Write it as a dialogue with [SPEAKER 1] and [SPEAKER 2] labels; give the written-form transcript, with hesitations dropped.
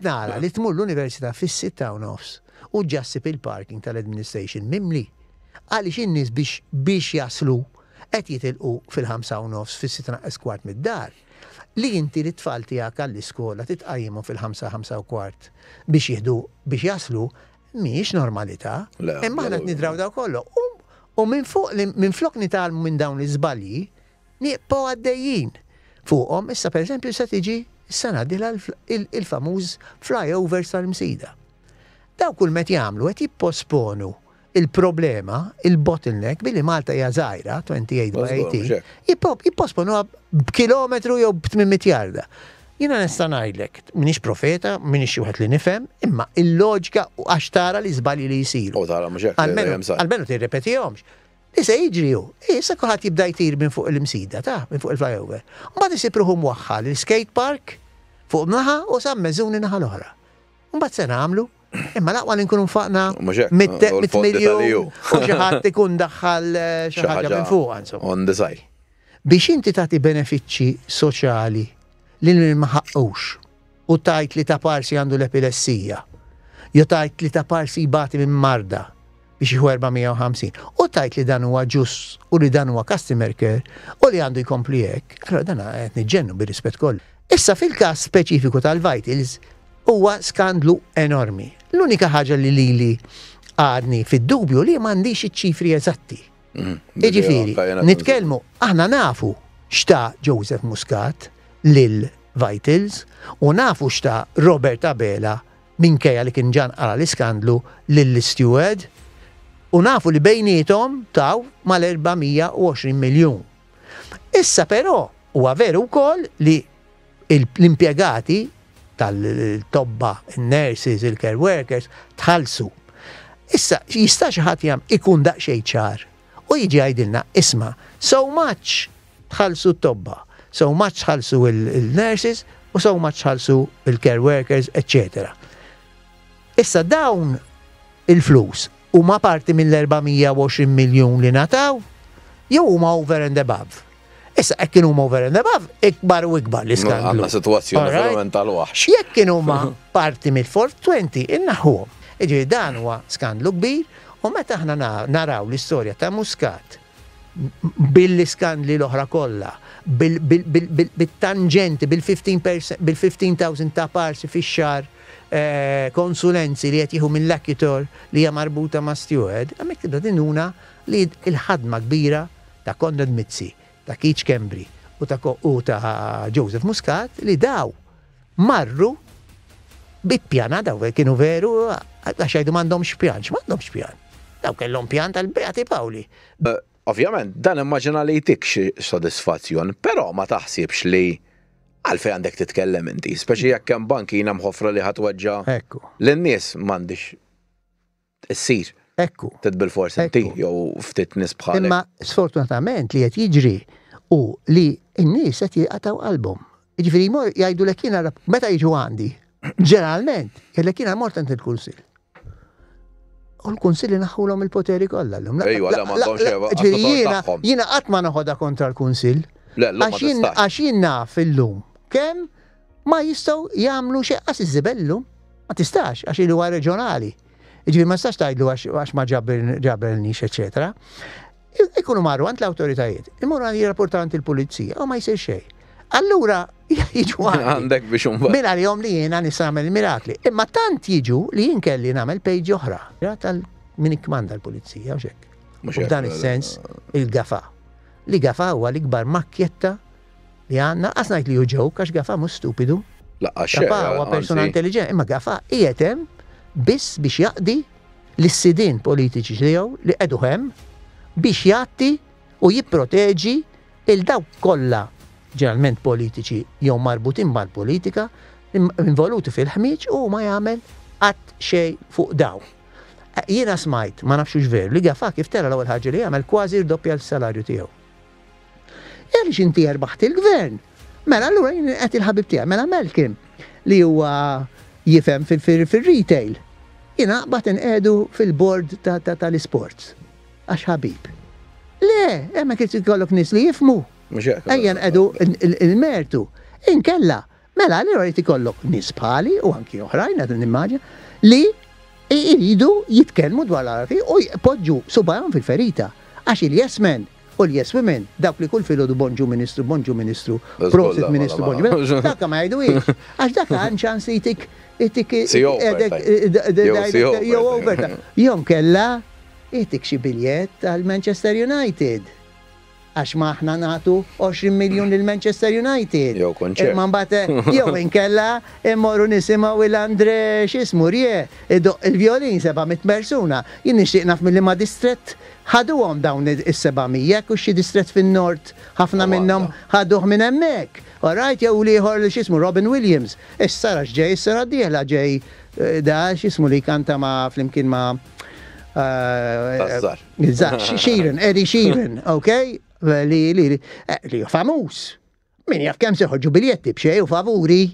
[SPEAKER 1] Nara li tmur l-Università fis-6:30 u ġassib il-parking tal-administration mimli. Għaliex in-nies biex jaslu qed jitilqu fil-5:30 fis-6:15 mid-dar. Li inti li tfal tiegħek għall-iskola titqajjimhom fil-5:45 biex jaslu mhijiex normalità. Imma aħna qed nidraw daw kollu. U minn flok nitalmu minn dawn l-iżbalji nieqgħu għaddejjin fuqhom. Issa pereżempju se tiġi issa ngħaddi il-famuż flyovers tal-Msida. Daw kull met jagħmlu qed jipposponu il-problema, il-bottleneck, billi Malta hija żgħira, 28/18, jipposponu b'kilometru jew b'800 jarda. Jiena nista' ngħidlek, m'iniex profeta, m'iniex wieħed li nifhem, imma il-loġika għax tara li żbalji li jsiru. Almenu tirrepetihomx. Issa jiġri hu, issa kulħadd jibda jtir minn fuq il-Msida, minn fuq il-flyover. Mbagħad isib ruħu mwaħħal il-skate park fuq naħa u sa meżuni naħa l-oħra. Mbagħad se nagħmlu imma laqwa li nkunu nfaqna 100 miljun u xi ħadd ikun daħħal xi ħaġa minn fuq insomma.
[SPEAKER 2] On the side.
[SPEAKER 1] Biex inti tagħti benefiċċji soċjali lil ma ħaqqux u tajt li ta' parsi għandu l-epilessija, jew tajt li ta' parsi jibati minn marda biex jieħu 450, u tajt li dan huwa ġust u li dan huwa customer care u li għandu jkompli hekk, allura dan qed niġġennu bir-rispett kollu. Issa fil-każ speċifiku tal-Vitals huwa skandlu enormi. L-unika ħaġa li għadni fid-dubju li m'għandix iċ-ċifri eżatti. Jiġifieri, nitkellmu, aħna nafu xta' Joseph Muscat lil Vitals u nafu xta' Robert Abela minkejja li kien ġan għala l-iskandlu lill-steward u nafu li bejnietom taw mal-420 miljun. Issa però huwa veru wkoll li l-impjegati tal-tobba, il-nurses, il-care workers, tħallsu. Issa, jista' xi ħadd ikun daqsxejn ċar u jiġi għajdilna, isma' so much tħallsu t-tobba, so much tħallsu il-nurses u so much tħallsu il-care workers, etc. Issa dawn il-flus huma parti mill-420 miljun li nataw jew huma over and above. Issa hekk kienu over and above, ikbar u ikbar l-iskandlu.
[SPEAKER 2] Għandna sitwazzjoni verament tal-waħx.
[SPEAKER 1] Jekk kienu huma parti mill-420, innaħuhom. Jiġifieri dan huwa skandlu kbir u meta aħna naraw l-istorja ta' Muscat bil-iskandli l-oħra kollha, bil-tangenti, bil-15,000 ta' parsi fix-xahar konsulenzi li qed jieħu mill-Lakitor li hija marbuta ma' steward, hemmhekk tibda tinuna li l-ħadma kbira ta' Conrad Mizzi, ta' Keith Kembri u ta' Joseph Muscat li daw marru bi-pjana daw kienu veru għax jgħidu m'għandhomx pjan, x'm'għandhomx pjan. Daw kellhom pjan tal-Beati Pawli.
[SPEAKER 2] Ovvjament, dan immaġina li jtikx sodisfazzjon, però ma taħsibx li għalfej għandek titkellem inti, speċi jekk hemm banki jiena mħoffra li ħatweġġa lin-nies m'għandix issir.
[SPEAKER 1] Ekku.
[SPEAKER 2] Tidbil forsi inti jew ftit nies bħalek.
[SPEAKER 1] Imma sfortunatament li qed jiġri u li n-nies qed jaqtaw qalbhom. Jiġifieri jmor jgħidulek jiena meta jiġu għandi, ġeneralment, jgħidlek jiena mort ant il-kunsill. U l-kunsilli naħħulhom il-poteri kollha llum.
[SPEAKER 2] Ejwa, m'għandhomx
[SPEAKER 1] jiena qatt ma noħodha kontra l-kunsill. Għax jien naf illum kemm ma jistgħu jagħmlu xi qas iżibellu. Ma tistax għax il huwa reġjonali. Jiġifieri ma tistax tgħidlu għax ma ġabelniex, eċetera. Ikunu marru għand l-awtoritajiet, imorru għandi jirrapportaw għand il-pulizija, u ma jsir xejn. Allura jiġu
[SPEAKER 2] għandek biex unbagħad.
[SPEAKER 1] Minn għalihom li jiena nista' nagħmel mirakli. Imma tant jiġu li jien kelli nagħmel page oħra. Min ikkmanda l-pulizija u xekk. F'dan is-sens il-Gafa. Li Gafa huwa l-ikbar makkjetta li għandna, qas ngħid li hu ġewk għax Gafa mhux stupidu. Gafa huwa persuna intelligenti, imma Gafa qiegħed hemm biss biex jaqdi l-sidin politiċi tiegħu li qegħdu hemm biex jagħti u jipproteġi il-dawk kollha ġeneralment politiċi jew marbutin mal-politika involuti fil-ħmiġ u ma jagħmel qatt xejn fuq dawn. Jiena smajt, ma nafxux veru, li Gafa kif tara l-ewwel ħaġa li jagħmel kważi rdoppja l-salarju tiegħu. Għaliex inti erbaħt il-gvern. Mela allura jien qed il-ħabib tiegħek, mela Malcolm li huwa jifhem fil-retail. Jiena qbad inqedu fil-board tal-isports. Għax ħabib. Le, hemmhekk irid ikollok nies li jifmu. Ejja nqedu il-mertu. Inkella Mela, li rajt ikollok nispali u anki oħrajn għadun immaġa li iridu jitkellmu dwar l-arabi u jpoġġu subajhom fil-ferita. Għax il-yes men u l-yes women, dawk li kull filgħodu bonġu ministru, prosit ministru, bonġu ministru, dakka ma jgħidu għax dakka għan ċans jitik jew overtime. Jom kella jitik xi biljett għal Manchester United. Għax maħna nagħtu 20 miljon lil Manchester United.
[SPEAKER 2] Jew konċert.
[SPEAKER 1] Ma mbagħad jew inkella immorru nisimgħu il-Andre x'ismu Rie, il-violin 700 persuna. Jien nixtieq naf milli ma distrett ħaduhom dawn is-700 u xi distrett fin-Nord ħafna minnhom ħaduh minn hemmhekk. Alright, jew ieħor x'ismu Robin Williams. Issa ġej is-sena d-dieħla ġej da x'ismu li kanta ma' flimkien ma' Sheeran, Eddie Sheeran, okay? Li famus. Min jaf kemm seħħoġu biljetti b'xej u favuri.